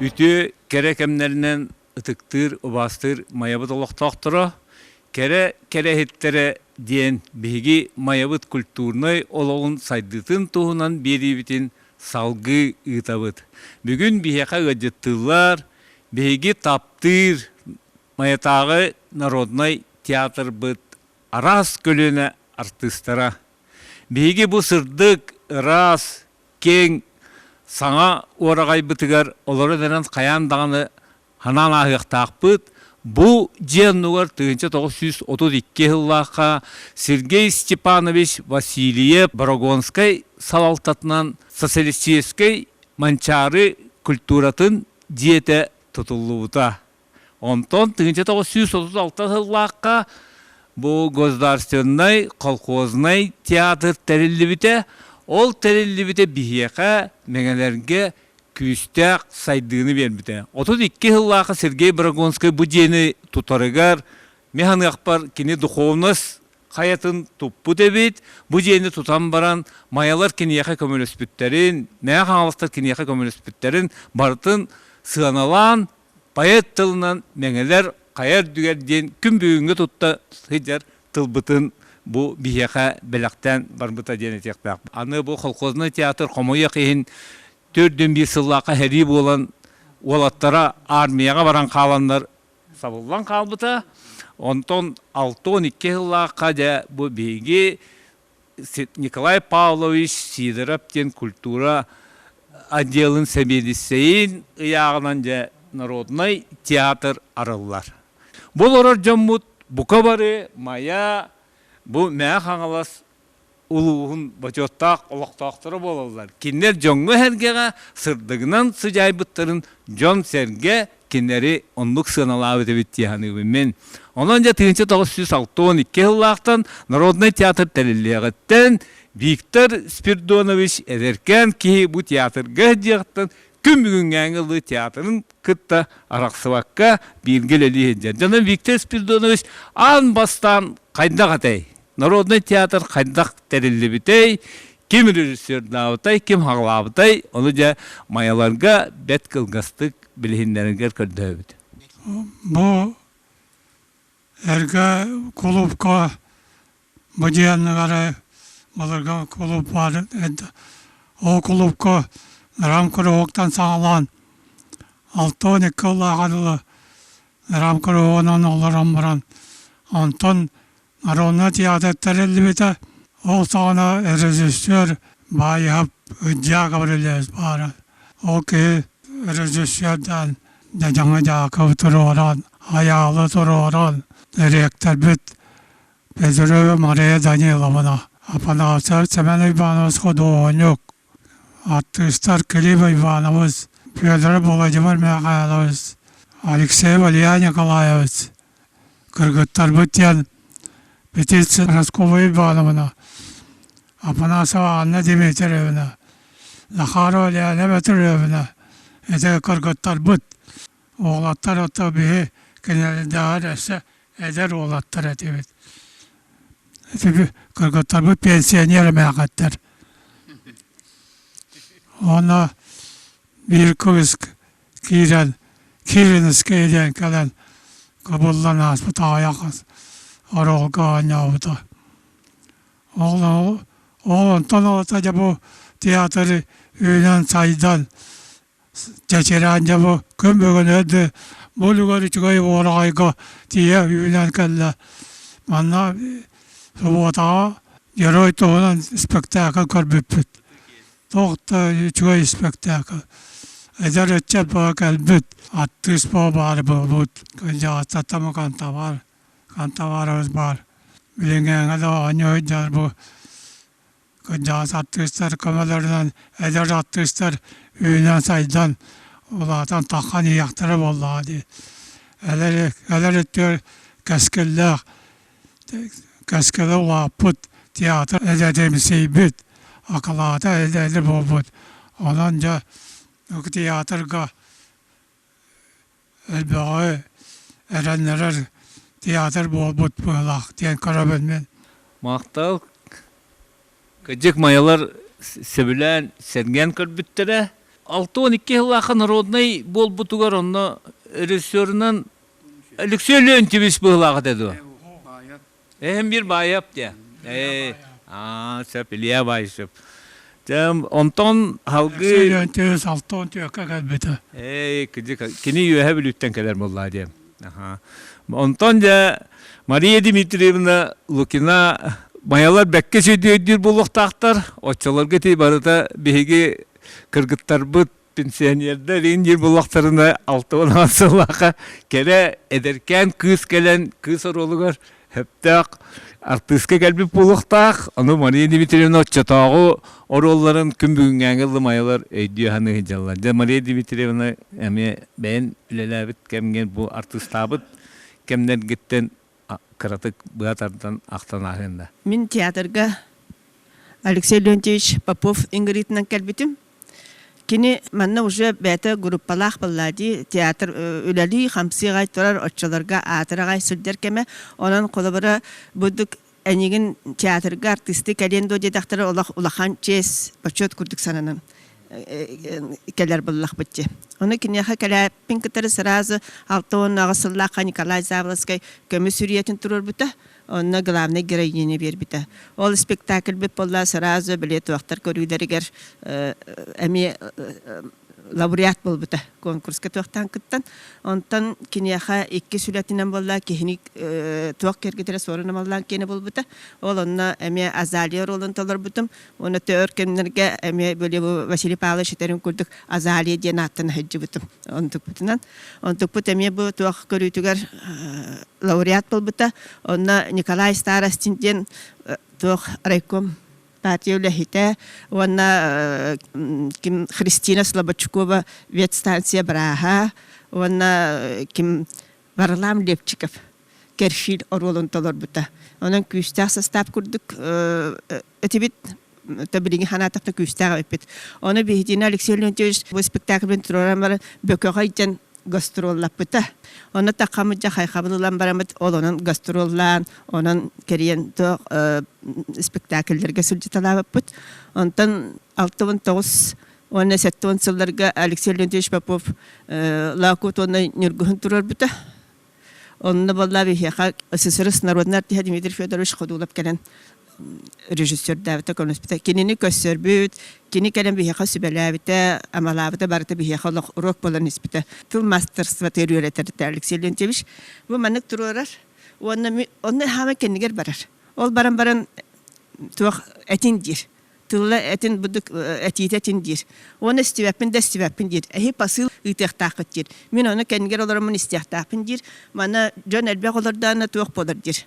Үтü Кэрэ кэмнэринен ытыктыр, убастыр, майабыт олоқтоқтыры, кэрэһиттэрэ диэн биһиги майабыт культурной олоғын сайдытын туһунан биэриибитин салгы ытабыт. Бүгүн биһиэхэ ыджыттылар, биһиги таптыр маятагы народнай театр быт арас көлүнө артыыстара. Биһиги бу сырдык, ырас, кең, саҥа уорагай бытыгар олары дэнен қаян дағаны ханан ахтыыстаабыт. Бу жиэннугар 1932 жыллақа Сергей Степанович Василий Винокуров салалтатынан социалистической манчары культуратын дьиэтэ тутуллубута. Онтон 1936 жыллақа бу государственный колхозный театр терилибите. Ол терилибите биһиэхэ меңелерге күстәк сайдыны бербите. 32 жыллақа Сергей Винокуров бу жиэни тутарыгар механыакпар кини духовность хаятын туппу дебит. Бу жиэни тутан баран маялар киниэхэ көмөлөспүттерин, меха хаңаластар киниэхэ көмөлөспүттерин бартын сыаналан поэт тылынан меңелер каяр дүгер ден күн бүгүнгө тутта хыжар тылбытын бу биһиэхэ белектен барбыта ден этектак. Аны бу колхозный театр комуя кыйын 4-5 жыллақа хәри болан олаттара армияға баран қаландар сабылдан қалбыта. Онтон 6-12 жыллақа да бу бейге Николай Павлович Сидоровтен культура отделын сәбедісейін ұяғынан да народнай театр арылар. Бұл орар жаммут бұқа бары мая бу мәә қаңалас улуғын бачоттақ олақтақтыры болалар. Кинилэр жоңғы әргеға сырдығынан сыжайбыттырын жон сәрге кинилэри онлық сыналабы дебіттияны өмен. Онан жа 1962 жыллақтан Народный театр тәреліғіттен Виктор Спиридонович әдеркен ки бұ театрға дияқтан күн бүгінгі театрын күтті арақсываққа белгілі еді. Жана Виктор Спиридонович ан бастан қайдақ атай. Народный театр қайдақ тәрелі ким режиссер дауытай, ким хағылабытай, оны жа маяларға бәт қылғастық білігіндеріңгер көрді өбіді. Бұл әргі клубқа бұдиянны қарай бұларға клуб бар әді. Ол клубқа рамкұры оқтан сағалан 6-12 ұлағадылы рамкұры оғынан оларан баран. Антон Народный театр тәрелібеті, ол сағына режиссер байып үдяға бірілес бары. Ол ке режиссерден жаңа жақып тұры оран, аялы тұры оран, директор бүт, Пезірі Мария Даниловна. Апанасыр Семен Иванович Ходулов, артыыстар Клим Иванович, Петр Владимир Михайлович, Алексей Валерий Николаевич, кыргыттар бүттен, Петиция Роскова Ивановна, Апанасова Анна Дмитриевна, Захарова Леонida Петровна, это кыргыттар бүт. Оғлаттар отта бейі кинилэр әсі эдэр оғлаттар әтебет. Кыргыттар бүт пенсионер мәғаттар. Оны bir kız kiriniz keyden kelen kabullan aaspıt ayakız. Arolga anyavuda. Oğlantan olsa bu teatrı üylen saydan geçerence bu kömbögün ödü bulugarı çıkayı orayga diye üylen kelle. Manna sobota yarı toğunan spektakl körbüpüt. Toğda çıkayı spektakl. Ezer etçet bu kelbüt. Attız bu bari bu. Kıncağız tatamı kanta var. Kantavarımız var. Bilingeğine de oynayacağız bu. Kıncağız артыыстар kömelerden, ezer артыыстар üyünen saydan olatan takkan iyaktırı bolladı. Eler ettiyor keskiller, keskiller vaput, tiyatr edediğimiz seybüt, akılata ededi bobut. Onunca tiyatrga elbeği erenler teatr bobut buğlaq diyen karabilmen. Maqtal Kıcık mayalar sevilen sergen körbüttere ааат.Народнай бол бутугар онно режиссерынан Алексей Леонтьевич быһылаага деду. Bir bayap diye. Sepiliye bayışıp. Ondan halkı... Söylenti salton tüyaka kalbete. Kini yühe bilütten kadar molla diyem. Ondan da Maria Dimitrievna Lukina mayalar bekke söylüyor buluk tahtar. Oçalarga tey barıda bihigi kırgıttar pensiyonerlerin yer bulaklarına altı olan sıllarga kere ederken kız gelen kız orulugar heptak артыыска кэлбип булуктаах, аны Мария Дмитриевна отчатаагы оролларын күн бүгүнгәнгә маялар өйдү ханы жаллар. Мария Дмитриевна эме бен үлеләбит кемген бу артыыстаабыт кемнен гиттен кыратык быатардан ахтар-санаан. Мин театрга Алексей Леонтьевич Попов Ингриднан кэлбитим. Кини манна уже бәті группалах баллади театр үләли хамсыгай турар отчаларга атырагай сүлдер кеме онан колобара будук әнигин театрга артисты календо дедактары улахан чес почет курдук сананан келер баллах битти. Оны киняха калә пинкетер сразу алтон агысыллака Николай Завловский көмө сүриятин турар бута. Онна главный героиня бербите. Ол спектакль бит болла сразу билет вақтар көрүдәргәр эми лауреат болбута конкурска тоқтан кыттан. Онтан киняха 2 сүләтинен болла кихник тоқ кергетере сорына маллан кене болбута. Ол онна эми Азалия ролын толар бутум. Оны төркемнәргә эми бөле Василий Павлович терин күрдүк Азалия дигән атын хаҗы бутум. Онтук бутунан. Онтук бут эми бу тоқ көрүтүгәр лауреат болбута. Онна Николай Старостин тоқ райком партиялехите, онна ким Христина Слободчукова ветстанция Браха, онна ким Варлам Лепчиков кершил оролон толор бута. Онан күстәк состав курдук этибит табилиги ханатакта күстәк эпит. Оны бихидина Алексей Леонтьевич бу спектакльден турамар бөкөгайден гастроллап бута. Оны такамыжа хайхабылан барамыт олонун гастроллан, онун керен то спектакльлерге сүлжиталап бут. Онтан 69 оны 70 сылларга Алексей Леонтьевич Попов лакут оны нюргун турар бута. Онны болла бихеха СССР-народнай Дмитрий Федорович Ходулов келен режиссер дәвәте конспекта кинини көссөрбүт кини келен бихеха сүбеләбите амалабыта барыта бихеха урок болан испите тыл мастерство терүрәтер Алексей Леонтьевич бу манык турурар онны хама кеннигер барар ол баран тух этин дир тылла этин будук этитетин дир оны стивәппен дир эхи посыл ытыктакыт дир мен оны кеннигер олармын истиктакын дир мана жон элбек олардан тух болар дир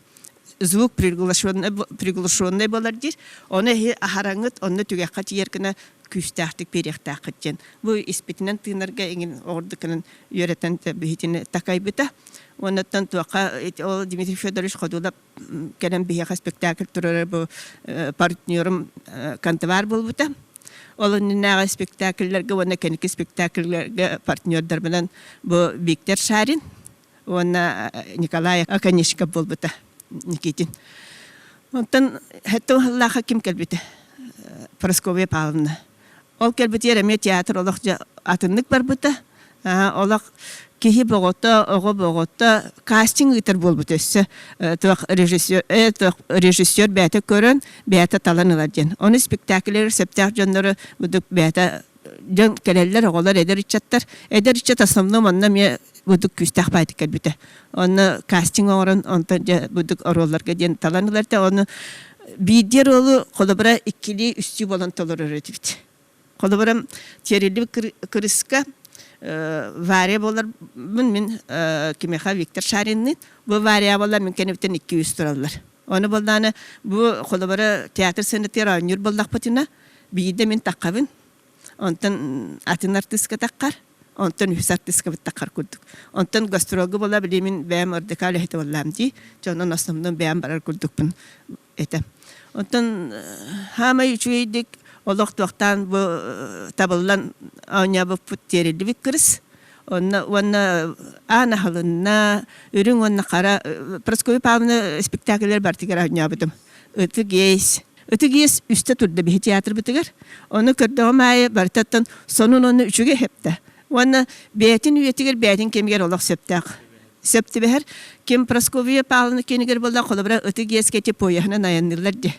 звук приглашенный болар дир. Оны ахараңыт, оны түгәкка тиеркіне күстәқтік перектәқыт ден. Бұл испетінен тыңырға еңін ордықының үйретен бігітіні тақай біті. Оныттан туаққа ол Дмитрий Федорович Ходулов кәлем бігеға спектакль тұрары бұл партнерім кантывар бол біті. Ол нәға спектакльлерге, оны кәнікі спектакльлерге партнердар білін бұл Виктор Шарин, оны Николай Аканишков бол біті. Никитин. Онтан хәттен халлаха ким кәлбите. Прасковья Павловна. Ол кәлбите ереме театр олақ атынлык бар бұта. Олақ кихи боғотта, оғы боғотта кастинг итер бол бұтесі. Режиссер бәті көрін, бәті таланылар ден. Оны спектаклер, септақ жонлары бұдық бәті жон кәлелер оғылар эдэр ичаттар. Эдэр ичат основном онна ме будук күстәк байды кәлбіті. Оны кастинг оғырын, онтан будук оролларға ден таланыларда, оны бейдер олы қолыбыра иккили үсті болан толыр өретібіті. Қолыбыра терелі кырыска вария болар мен кемеха Виктор Шариннин, бұл вария болар мен кәнебітен 200 тұралар. Оны болданы бұл қолыбыра театр сәнеттер айныр болдақ бұтына, бейді мен таққабын, онтан атын артыстқа таққар. Онтан үсартыска биттакар курдук. Онтан гастролга бола билимин бәм ордекале хете боллам ди. Жонон основном бәм барар курдукпун эте. Онтан хама үчүйдик олох токтан бу табыллан аня бу путтерди биккирис. Онна ана халынна үрүң онна кара Прасковья Павловна спектакльлер бар тигер аня бутум. Ыты гейс ытыгиес үстө турда бихи театр битигер. Оны кырдьаҕас бартаттан сонун оны үчүгө хепте. Уонна бээтин үетигер бээтин кемгер олох септак. Септибер кем Просковия Павловна кенигер болла колобра ытыгиес кети пояхна наяннылар де.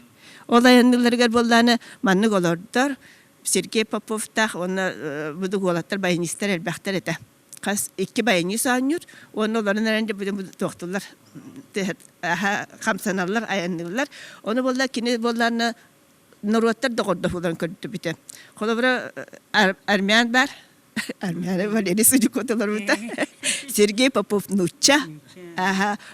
Ол аянныларгар болланы маннык олордор. Сергей Попов тах оны буду голаттар баянистер элбахтар эте. Кас икки баянист аннюр, оны оларын аренде буду токтулар. Хамсаналар, аяннылар. Оны болла кини болланы Норуоттар да гордо булан көрдү бите. Колобра армян бар. Армян Валерий Судикоталар бута. Сергей Попов нучча.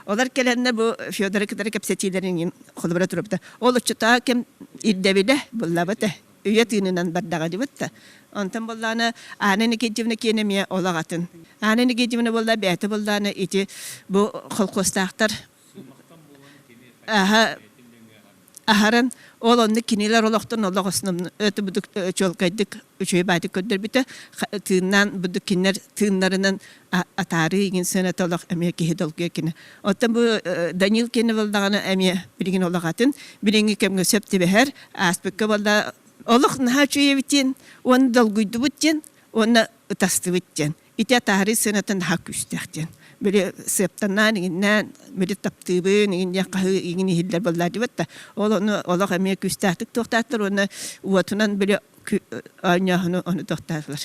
Олар келенне бу Федор кэпсэтиилерин колобра турупта. Ол учута кем иддебиде буллабыта. Üyetinin bardağı dibitta. Ondan bollana aneni gecimne kenemiye olağatın. Aneni gecimne bolla beti bollana iti bu kolkostaqtar. Aharan olonnu kinilэр olaqtan olağasının ötü buduk çolkaydık üçüyü baydık ködür bite. Tığından buduk kinler tığınlarının atarı igin sönet olaq emiye kehidolguya kine. Ondan bu Daniel kene bollağını emiye bilgin olağatın. Bilingi kemge söpti beher. Aaspıkka bolla Олох нахачуе битен, он долгуйду битен, он ытасты битен. Ите тахары сенатын хак үстәхтен. Били септаннан игиннән, били таптыбын, игиннән кахы игини хиллер боллар дибетта. Олох әмие күстәхтик тохтаттыр, оны уатунан били айняхыны оны тохтаттылар.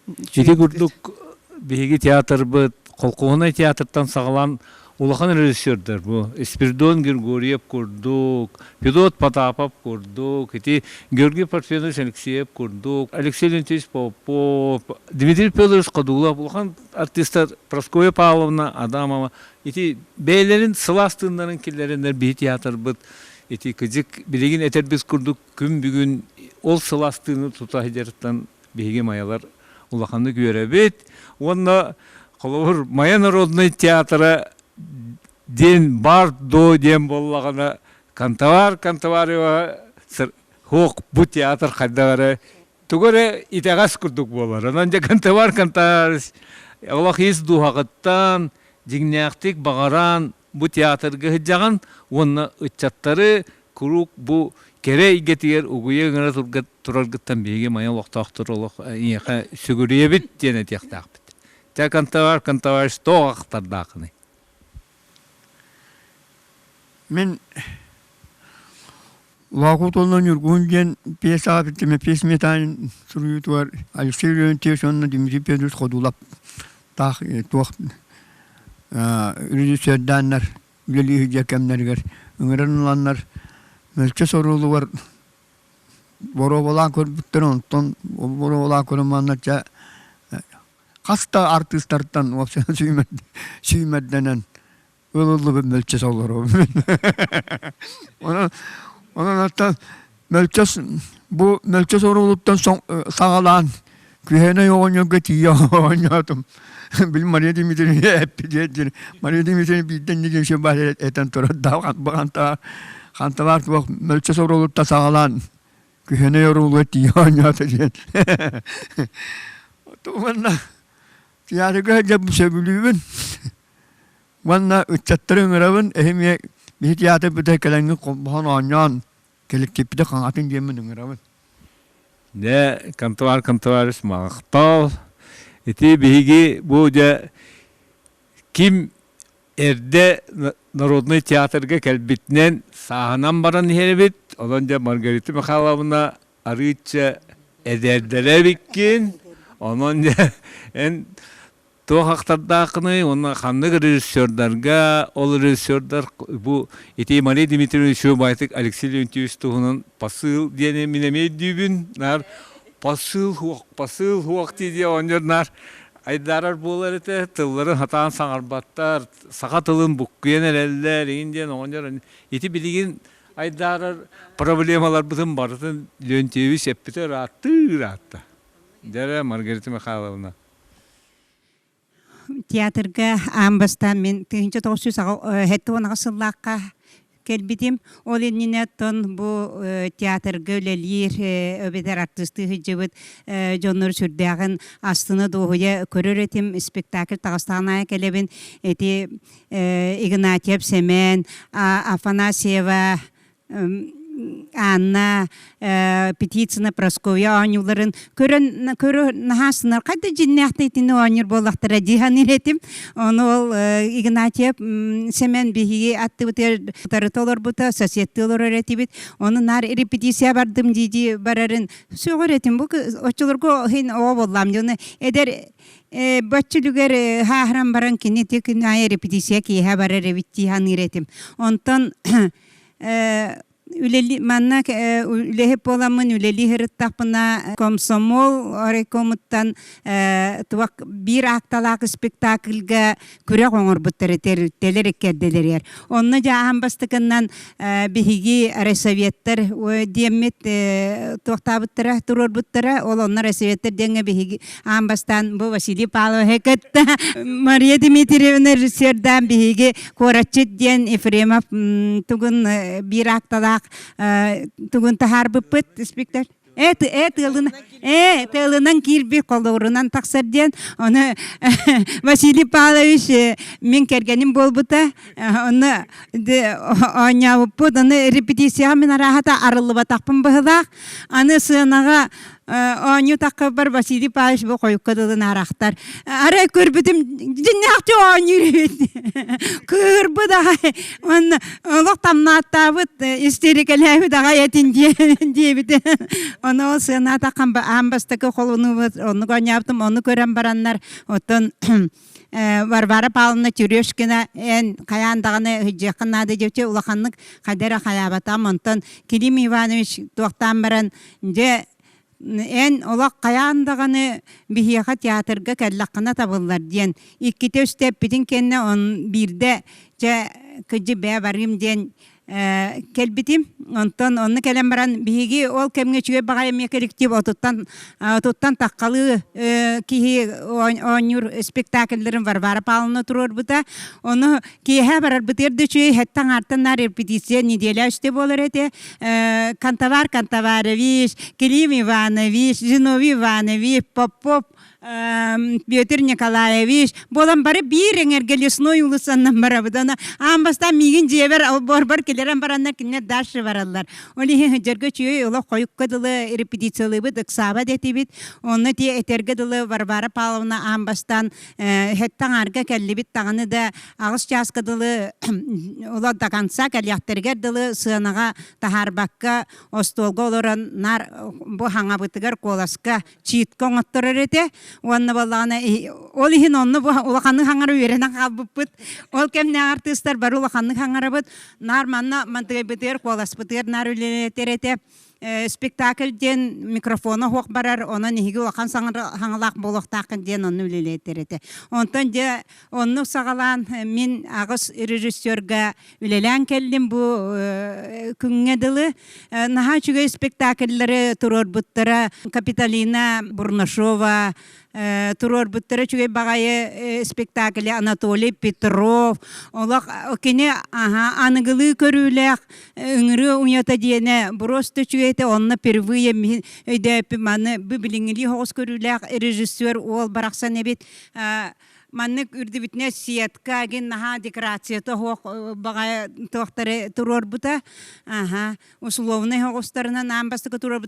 Ити күрдүк биһиги театр быт, колкугунай театртан сагалан улахан режиссердер бу. Спиридон Григорьев курдук, Федот Потапов курдук, ити Георгий Парфенович Алексеев курдук, Алексей Леонтьевич Попов, Дмитрий Федорович Ходулов, улахан артистар Прасковья Павловна Адамова, ити бейлерин сыластыындарын киллеринер бии театр быт, ити кыжык билигин этер биз курдук күн бүгүн ол сыластыыны тута хидерттан биһиги маялар улаханды күөребит. Онна колобур ааат.Народнай театры ден бар до ден боллагана кантаварева хоқ бу театр кайдагары тугоре итагас курдук болар. Анан же кантавар Аллах ис духагыттан жигняктик багаран бу театрга хыжаган онна ычаттары курук бу Кэрэ игетигер угуя гына тураргыттан беге мая локтактыр олох ияка сүгүребит дене тяктакбыт. Та кантавар сто ахтардакны. Мен Лакутолнан юргунген пьеса биттиме пьесметан суруютуар Алексей Леонтьевич онна Дмитрий Д.Ходулов тах туах режиссерданнар биэриигэ кэмнэригэр ыңырынланнар мөлчө сорулуар бороболан көрбүттөр онтон бороболан көрманнача каста артыыстардан вообще сүймәдденен ылылы мөлчө солору. Onun hatta bu mölçes soruluptan sağalan kühene yoğun getiyor oynadım. Bil Maria Dimitri'ni hep diye. Maria Dimitri'ni birden ne geçiyor bahane eten sonra da kanta var bak mölçes soruluptan sağalan kühene yoğun getiyor oynadım. Tumanla tiyatro jab sebülübün. Vanna uçattırın arabın ehmiye bir tiyatro bir de kelengi kombahan anyan kelekipide kanatın yemin arabın. Ne kantavar maqtal. Eti bihigi bu da kim erde Народный teatrga kelbitnen sahanan baran herbit olunca Margarita Mikhailovna arıça ederdere bikkin onunca en то ахтардакны, оны ханнык режиссердарга, ол режиссердар бу ити Мария Дмитриевич байтык Алексей Леонтьевич тугунун посыл дене минеме дүйбүн, нар посыл хуак диде онжорнар айдарар болар эте, тылларын хатаан саңарбаттар, сака тылын буккуен элелер, инден онжор ити билигин айдарар проблемалар бутун бартын Леонтьевич эппите ратта. Дере Маргарита Михайловна. Театрга амбастан мен тыгынча 900 сылларга келбитим. Ол эннинеттон бу театрга өлелир өбедер артысты хыжыбыт жоннор сүрдәгән астыны доһуя көрөретим спектакль Таһаарар келебин эти Игнатьев Семен Афанасьева Анна петицияны Прасковья анюларын көрө нахасынар кайда жиннахтайтыны анюр болактыра дихан иретим. Оны ол Игнатьев семен бихиги аттыбытыр толор бута сосеттылар эретибит. Оны нар репетиция бардым диди барарын сөөгөр этим. Бу очолорго хин о боллам жона эдэр баччылыгер хахрам баран кинетик на репетиция ки хабара ревитти хан иретим. Онтон үлели манна үлехеп боламын үлели хырыттапына комсомол орекомуттан туак бир акталак спектакльга күрә гоңор буттары телер кедделер. Онны жаһан бастыкыннан бихиги ресоветтер демет токтабыттыра турор буттыра ол оннар ресоветтер деңе бихиги амбастан бу Василий Павловна Мария Дмитриевна режиссердан бихиги корачыт ден Ефремов тугун бир акталак тугун таһаарбыт спектакль тылынан кирби колорунан таксарден оны Василий Павлович мен кергеним болбута оны оняуппут оны репетиция мен арахата арылыба таппын быһылак аны сынага Аню такка бар Василий Павлович бу койкадылын арахтар. Ара көрбүтүм жиннакчы аню. Көрбү да он локтамнаттабыт истерикалайбы дага этин дебит. Оны сына таккан амбастакы колуну оны гоняптым, оны көрөм бараннар. Отон Варвара Павловна Тюрешкина эн каяндаганы жакынады жепче улаханнык кадера хаябатам. Онтон Килим Иванович токтан баран же эн олақ қаяндағаны бихияға театрға кәллаққына табылар ден. Иккете өстеп бітін кенне он бирде жа күджі бә барым ден келбитим. Онтон онны кәлем баран бихиги ол кемңе чүге бағайым екеліктеп отуттан таққалы кихи онюр спектакльдерін Варвара Павловна тұрор бұта. Оны кейхе барар бұтерді чүге хеттан артынар репетиция неделя өсте болар әте. Кантаварович, Килим Иванович, Зиновий Иванович, Попов, Петр Николаевич, болам бары бир эңерге лесной улысаннан бара бұдана. Амбаста мигин жебер бар келерен бараннар кинне даши баралар. Оли жерге чүйе ола койуккадылы репетициялы бұд ықсаба дети бит. Оны те этергедылы Варвара Павловна амбастан хеттан арга келли бит тағаны да ағыс часкадылы ола дағанса кәлияқтергердылы сынаға тахарбакка остолға олоран нар бұ хаңа бұтығар коласка читкон оттырыр ете. Онны баллағына, ол ихин онны улақанның хаңары үйеренен қалбыппыт. Ол кемне артыстар бар улақанның хаңары бұд. Нар манна мантығай бітер, қолас бітер, нар үлелетер ете. Спектакльден микрофона хоқ барар, ona нехиги улақан хаңалақ болуқтақын ден онны үлелетер ете. Онтан де онны сағалан мен ағыз режиссерға үлелен келдім бұ күнгеділі. Наға чүге спектакльлері тұрор бұттыра Капиталина Бурнашова, турор буттары чугай багайы спектакль Анатолий Петров олақ кене анығылы көрілек үңірі уята дейіне бұросты чугайты онына первые өйді маны бүбіліңілі хоғыз көрілек режиссер ол барақсан әбет маннык үрдүбүтне сиетка ген наха декорация то багай тохтары турор бута условный хогостарына намбастык турор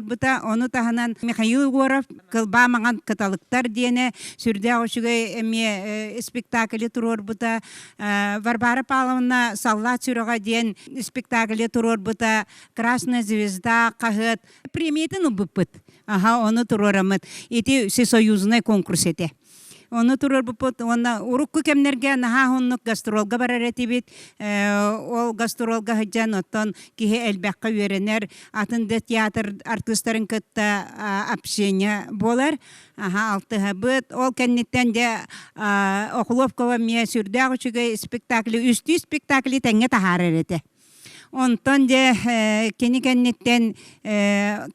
бута оны таханан Михаил Егоров кылба манган каталыктар диене сүрдө ошугай эме спектакль турор бута Варвара Павловна салла чурага диен спектакль турор бута Красная звезда кахыт премиятын убыппыт оны турорамыт ити всесоюзный конкурс эте. Оны турар бұпыт, оны урукку кемнерге наха хоннук гастролга барар этибит, ол гастролга хыджан оттон кихи элбәкка үйеренер, атында театр артыыстарын кытта общение болар, алтыға бұт, ол кәннеттен де Охловкова мия сүрдәғ үшігі спектакли, үсті спектакли тәңе таһаарар эте. Онтон де кені кәннеттен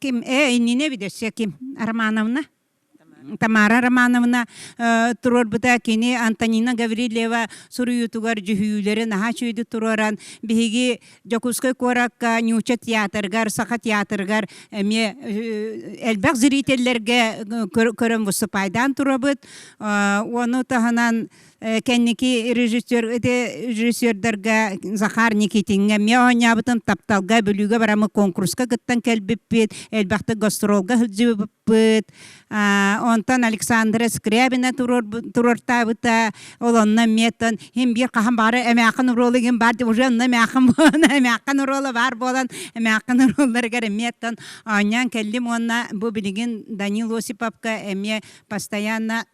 ким, иніне бидесе ким, Армановна? Тамара Романовна турор бута кини Антонина Гаврилева суруютугар жүйүлері наха чүйді туроран биһиги Жокускай коракка нюча театргар, саха театргар элбәк зрительлерге көрім выступайдан турабыт. Оны таханан кенники режиссердарга Захар Никитинге меонябытын тапталга бөлүгө барамы конкурска кыттан келбиппит, элбахты гастролга хылжыбыппыт. Онтан Александра Скрябина турортабыта, олонна метон, хим бир кахан бары эмякын ролыгын барды, уже онна эмякын ролы бар болан, эмякын ролларга метон. Анян келдим онна бу билигин Данил Осиповка эме постоянно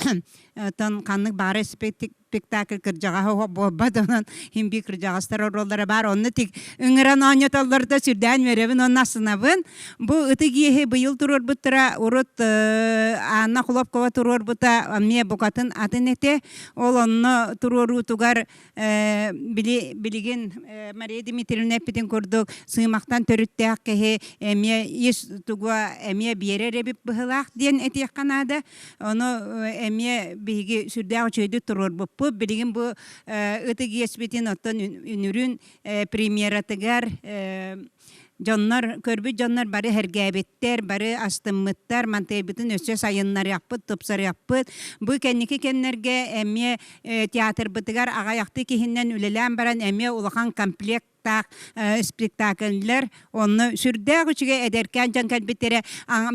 тон каннык бары спектакль кырдьаҕас болбатынан химби кырдьаҕастар роллары бар. Онны тик үңөрөн оñотоллордо сүрдән меребин оннасынабын. Бу ытыгиэһи быйыл турорбуттара урут Анна Хлопкова турорбута ме букатын атынете. Ол онно турорутугар билигин Мария Дмитриевна эппитин курдук сыймактан төрүттээк кеһи эме ис тугуа эме биэреребип быһылаах диэн этиэкканада. Ону эме биги сүрдээк чөйдү турорбуп билигин бу ытыгиэспитин оттон үнүрүн премьератыгар Жоннар көрбү жоннар бары хергәбеттер, бары астыммыттар, мантайбытын өсө сайыннар яппыт, топсар яппыт. Бу кенники кеннерге эме театр бытыгар агаяқты кихиннен үлелән баран эме улахан комплект спектакльлер онны сүрдәг үчүгө эдеркен жан калбиттере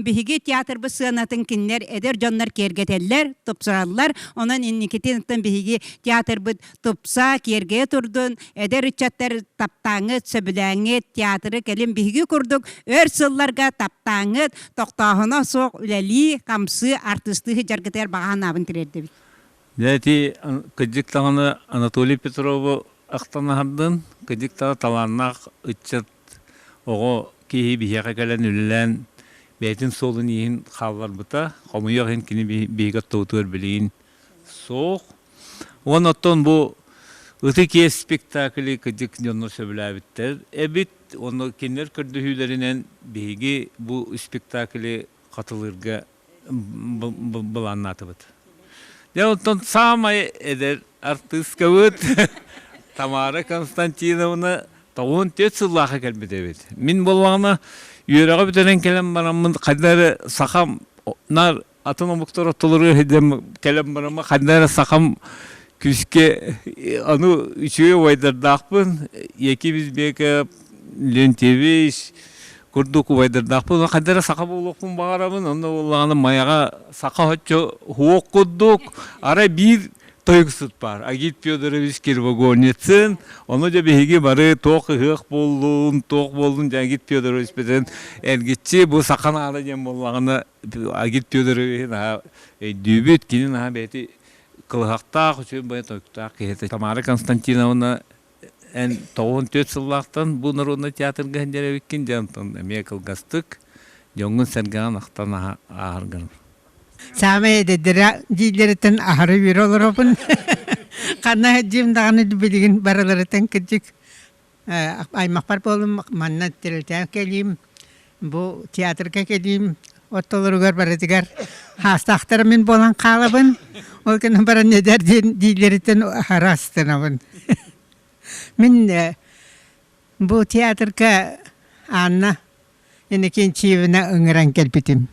биһиги театр бу сыанатын кинилэр эдер жоннар кергетеллер топсараллар онан инникитин биһиги театр бу топса керге турдун эдер үчаттар таптаңы сөбүләңе театры келин биһиги курдук өр сылларга таптаңы токтоохуна соок үлели камсы артысты жаргытер баган абын тирерди. Дьиэтэ кыдьыктаганы Анатолий Петрову ахтар-санаан кыдьыктага талааннаах ытчат ого киһи биһиэхэ кэлэн үлэлэн бээтин солун иһин хаалларбыта хомуйах ин кини биһига тоутугар билигин соох он оттон бу ыты киэс спектакли кыдьык дьоннор сөбүлээбиттер эбит ону кинилэр көрдөһүүлэринэн биһиги бу спектакли катылырга былааннаатыбыт. Оттон самай эдэр артыыстаабыт Тамара Константиновна тоғын төт сыллаға кәлбедебет. Мен болғаны үйеріға бітірен кәлем барамын, қайдары сақам, нар атын омықтар отылыры кәлем барамын, қайдары сақам күске ану үшуе ойдардақпын, екі біз бекі Лентевич, күрдік ойдардақпын, қайдары сақа болуқпын бағарамын, оны болғаны маяға сақа хотчо хуоқ күрдік, ара бір тойгусут бар. Агит Федорович Кирвагонецин, оно же биһиги бары тоқ болдун, Агит Федорович бетен эргитчи бу сакана ала дем боллагына Агит Федорович дүйбүт кинин бети кылгактак үчүн бай токтак кете. Тамара Константиновна эн тоғын төт сыллактан бу Народный театрга хендеребиккин жантын эмекил гастык жоңун сэргээҥ ахтана аарган. Саме эдэр дилеритен ахары бир олоропун. Кана жимдаганы билигин бараларытын кыдык. Аймакпар болум манна тирилтен келим. Бу театрга келим. Оттолоругар баратыгар. Хастахтар мен болан калабын. Ол күнү баран эдэр дилеритен ахарастынабын. Мен бу театрга Анна энекенчиевна ыңыран келбитим.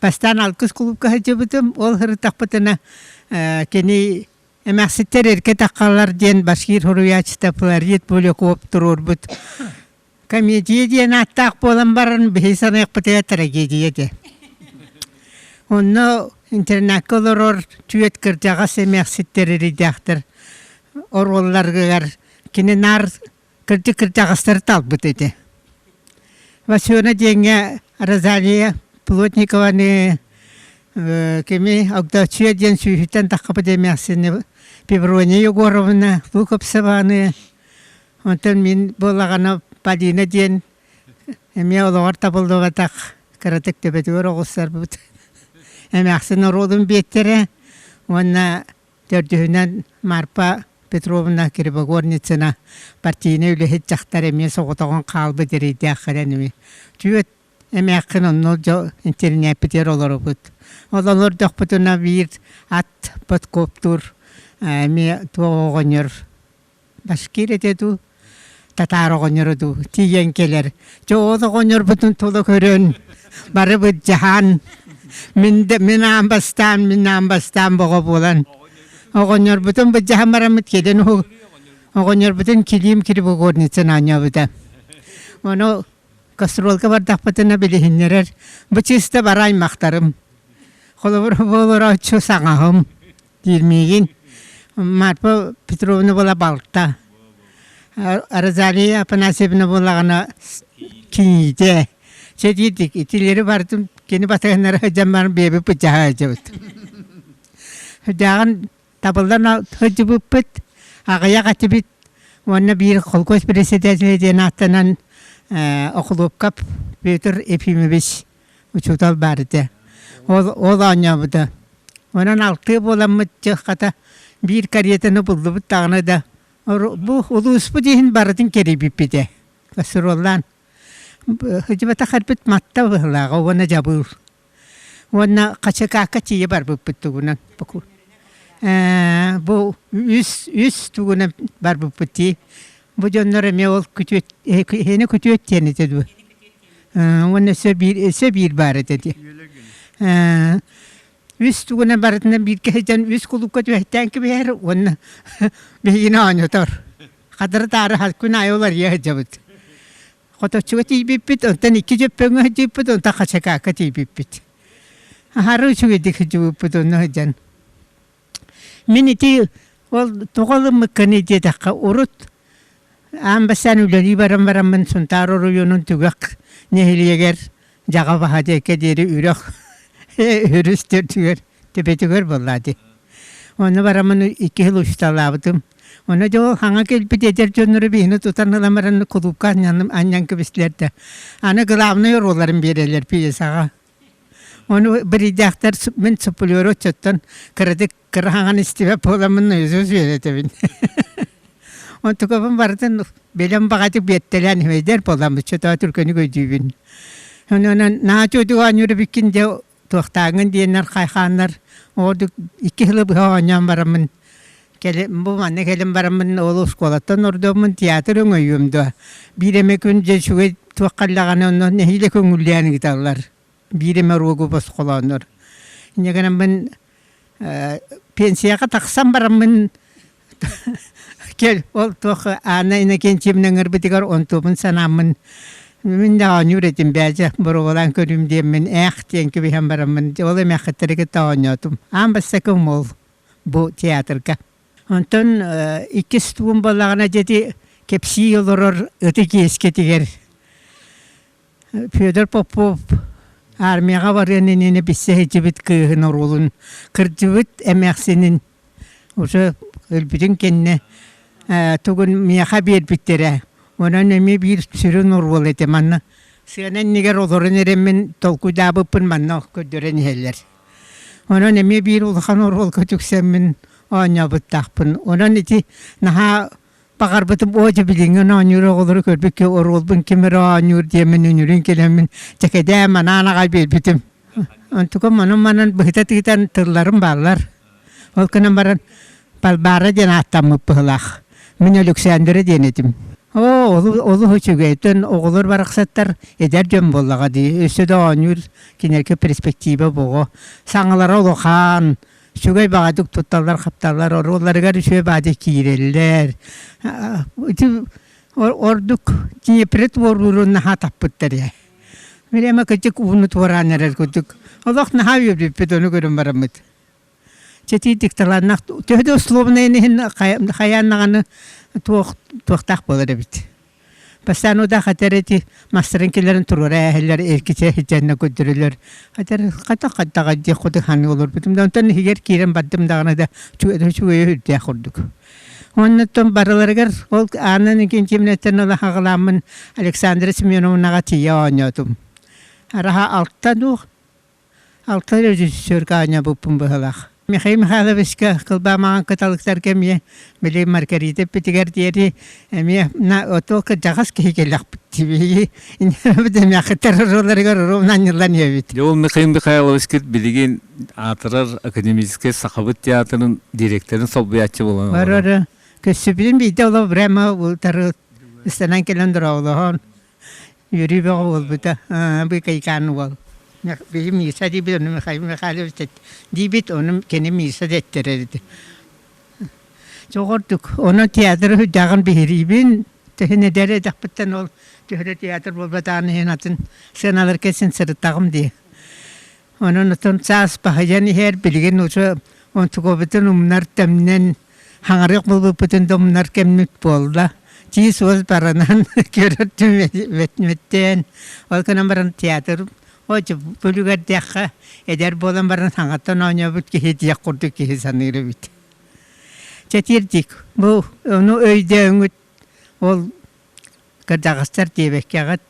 Бастан алкыс клубка хажыбытым, ол хырытақпытына кені эмәксеттер ерке таққалар ден башкир хуруячта пларит бөлі қоп тұрор бұд. Комедия ден аттақ болан барын бейсан еқпытыя трагедия де. Онны интернаколор ор түйет кырдьаҕас эмәксеттер еридяқтыр. Ор олларғығар кені нар кырдьаҕастар талбыт еді. Васиона денге Розалия Плотникованы кеми Агдачия ден сүйхитен таққапыды мәксені Певрония Егоровна, Лукопсованы, онтан мен болағана Падина ден әме олағар табылдыға тақ каратек төбеті өр оғыстар бұд. Әмәксені родын беттері, онна төрдігінен Марпа Петровна Кирбогорницына партийіне үліхет жақтар әме соғытағын қалбы дерейді ақырәнімі. Түйет эмэккин онно жо интернет-питер олору бут. Ололор докпутуна бир ат подкоптур эми туогонер. Башкиретеду татарогонерду тиенкелер. Жоодогонер бутун толо көрөн. Бары бут жахан. Мен амбастан бого болан. Оғоньор бутун быджаһа марамыт кеден оғоньор бутун килим кирип огорницын аньябыта. Оны кастролка бардақпытына билихиннерер. Бычыста барай мақтарым. Холобыр болора чу саңағым. Дирмегин. Марпа Петровна бола балта. Аразалия Апанасьевна болагана кините. Чедидик итилери бардым. Кени батаганнар жаммар бебе быджаһа жабыт. Жаган табылдан хөҗүбүппит, агая гатыбит. Онна бир колкос председателден аттанан окулуп Петр Ефимович учутал барды. Ол анябыда. Онан алты боламыт жаката бир карьетаны булдубут тагына да. Бу улуспу дин бардын керебиппиде. Касыроллан. Хөҗүбата харбит матта булага оны жабыл. Онна качакака тие бар буппит тугунан баку. Бу үс тугунан бар буппити. Бу жоннор эме ол күтөт хени күтөт тенетеди. Онна сөбир бар эти. Үс тугунан бардын бир кежен үс кулуп көтөттен кебер онна бегина анютор. Кадыр тары халкын айолар яжабыт. Хоточугати биппит онтан ики жөппөңө жиппит онта качакака жиппит. Хару чугедик жиппит онна жан. Минити ол тоголым кенеде дакка урут амбасан үлөри барам сунтару районун тугак нехилиегер жага бахаде кедери үрөк үрүстөр түгөр тепетүгөр боллады. Оны барамын 2 жыл ушталабытым. Оны жол хаңа келбит эдэр жөнөрү бейни тутаныламарын кулупка аньян кебислерде. Аны главный ролларын берелер пьесага. Onu bir dahtar men sıpılıyor çötten kırdık kırağın istive polamın yüzü söyledim. On tukabım vardı belem bağatık bettelen eder polamı çöte Türk'ünü gördüğün. Onun naçodu anıyor bikince tohtağın diyenler kayhanlar orada 2 yıl bu anyam varamın bu manne gelim varamın oğlu skolattan orada tiyatro oyuyumdu. Bir emek önce şu tokallagan onun neyle köngülleyen gitarlar. Birime rogu basqolanır. Negenen ben pensiyaga taksam baramın gel ol toq ana ine kençimden erbitigar ontumun sanamın min de anüretim bäje borulan körüm demen ähten ki hem baramın ol emähterge taanyatum. Ambasakum ol bu teatrga. Onton 2 stuvun bolagana jeti kepsi oloror öteki esketiger. Fyodor Popov Armiyaga varanene bisse hecibit kıhnorulun kırcıbıt emeksinin uşa ölbüdün kenne tugun miyaha berbittere ona nemi bir sürü norwol etem anna senen niger olorun eremin tolku dabıpın manna ködören heller ona nemi bir ulhan norwol kötüksemmin anyabıt takpın ona neti naha Pagarbıtım oca bilingen anyura olur körbük ki orolbun kimera anyur diyemen ünürün kelemin çekede manana kaybet bitim. Antuka manan bıhtat gitan tırlarım ballar. Olkanam baran balbara den atamı pıhlak. Min Alexandre denedim. Olu hoçugaytın oğulur baraksatlar eder jöm bollaga di. Üstüde anyur kinerke perspektiba boğu. Saŋalara olukan. Şugay bağadık tutallar, kaptallar, orolları garı şöyle bağadık kireller. Orduk Dnepret vorurun naha tappıttır ya. Mirema küçük unut varanlar küçük. Allah naha yöpüp onu görün varamıd. Çeti diktalarnak, tühde uslovna enihin hayanağını tuğtak boları bit. Bastan o da hatereti masterınkilerin turura eheller erkiçe hicenne götürülür. Hater kata gadi kudu hani olur bitim. Ondan higer kiren badım dağına da çuğaya hüddeye kurduk. Ondan baralargar ol anın ikinci netten ola hağlamın Aleksandr Semyonovnağa tiye oynuyordum. Araha altta rejissör kanya bupum bıhalak. Mikhail Mikhailovичка kılba mağan katalıklar kemiye Meli Margarita Petiger diyeri emiye na oto kırdьaҕас kehikelak bittibi. İnanabıdım ya kıtarırlar garırımdan yıldan yevit. Yol Mikhail Mikhailovичка bilgin Атырар Академический Сахабыт театрının direktörün sobiyatçı olan. Var. Kösübün bir de ola vrema ultarı istanan kelendar oğlan. Yürü bağı ol bu da. Bu kaykan ol. Bizim misa dibit onu Mikhail Mikhailovичка dibit onu kendi misa ettirirdi. Çoğurduk. Onu teatr hüdağın biheribin. Tehine dere dağıptan ol. Tühre teatr bulbadan henatın. Sen alır kesin sırıtağım diye. Onun için sağız bahayan her bilgin ucu. Onu tukobutun umlar temnen. Hangarık bulbutun umlar kemnük bolda. Çiğ söz baranan görüntü metmetten. Olkanın baran teatr. Oca bölüger dekha. Eder bolan baran hangattan oynayıp ki hediye kurduk ki sanırı bit. Çetirdik. Bu onu öyde öngüt. Ol kırdьаҕастар диэбэккэҕит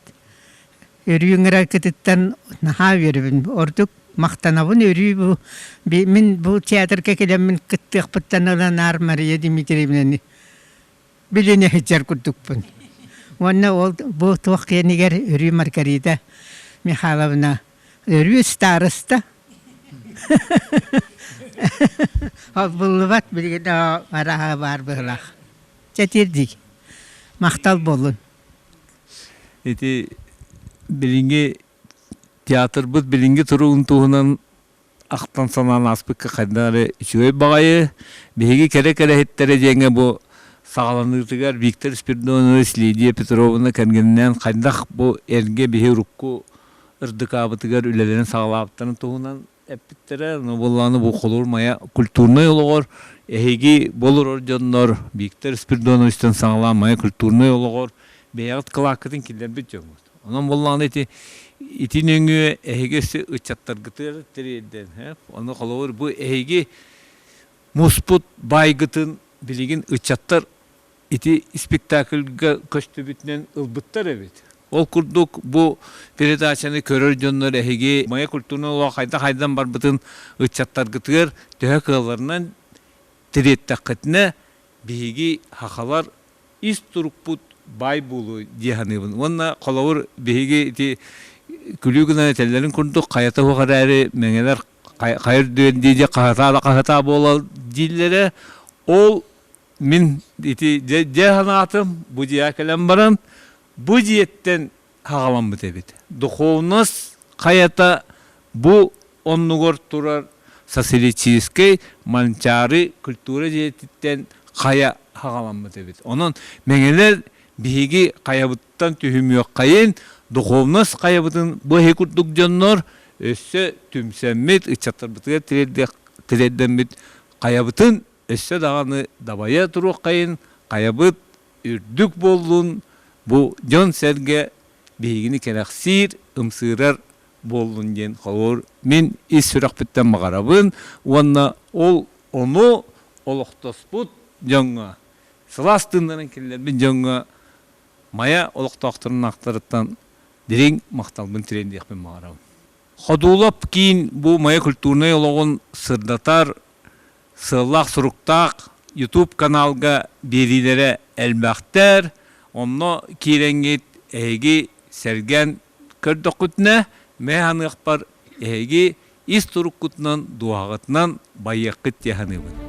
өрүүңөр аркытыттан наха берибин ордук мактанабын өрүү бу мен бу театрга келемин кыттыахпыттан нар Мария Дмитриевнаны билине хеджар курдукпун. Онна ол бу туакенигер өрүү Маргарита Михайловна өрүү староста. Ал булбат билген арага бар быйлах. Четирдик. Мактал болун. Эти билинге театр бут билинге туруун туунан ахтар-санаан ааспытка кайдары үчөй багайы биһиги кэрэһиттэрэ жеңе бу сагаланыгытыгар Виктор Спиридонович Лидия Петровна кергеннен кайдах бу эрге биһи рукку ырдыкаабытыгар үлелерин сагалаабыттарын туунан эппиттере булланы бу колор мая культурный ологор эһиги болор жоннор Виктор Спиридоновичтен сагалаан мая культурный ологор беягыт кылаакытын килдер бит жок. Онон болланы итин өңү эһигеси ычаттаргытыр тереден, оны колор бу эһиги муспут байгытын билигин ычаттар ити спектакльга көстүбүтүнөн ылбыттар эбит. Ол курдук бу передачаны көрөр жоннор эһиги мая культурный хайдан барбытын ычаттаргытыр төһө кыларынан тереттакытына биһиги хахалар ис туруппут бай булу дияханыбын. Онна коловур биһиги ити күлүгүнө теллерин курдук каята хугарары меңелер кайыр дөөн диже кахата болал диллере ол мен ити дияханатым бу диякелем баран бу диеттен хагаламбыт эбит. Духовность каята бу оннугор турар социалистический манчары культура диеттен кая хагаламбыт эбит. Онон меңелер биһиги каябыттан түһүмүк кайын духовность каябытын бу хекурдук жоннор өссө түмсәммит ычаттарбытыга тиредденбит каябытын өссө даганы дабая турук кайын каябыт үрдүк болдун бу жон серге биһигини кераксир ымсырар болдун ден холор мен ис сүракпыттан магарабын уанна ол ону олохтоспут жоңга сыластындан келер бин жоңга мая олохтоктурун актарыттан дирең макталбын трендиякпен магарабын. Ходулов кийин бу мая культурный ологон сырдатар сыллак суруктак YouTube каналга биэриилере элбактер онно кийренгит эги сэргээҥ көрдөкүтүнө механык бар эги ис туруккутунан дуагытынан байякыт яханыбын.